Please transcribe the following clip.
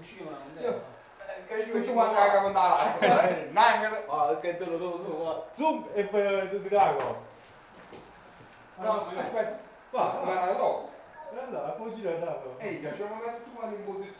cucina non è. Tutti quanti la capo da lastra, nangere. Ah, che te lo so, zoom e poi ti trago. No, aspetta. Va, Ma dopo. allora, poi gira da. Ehi, facciamo tutti quanti in posizione.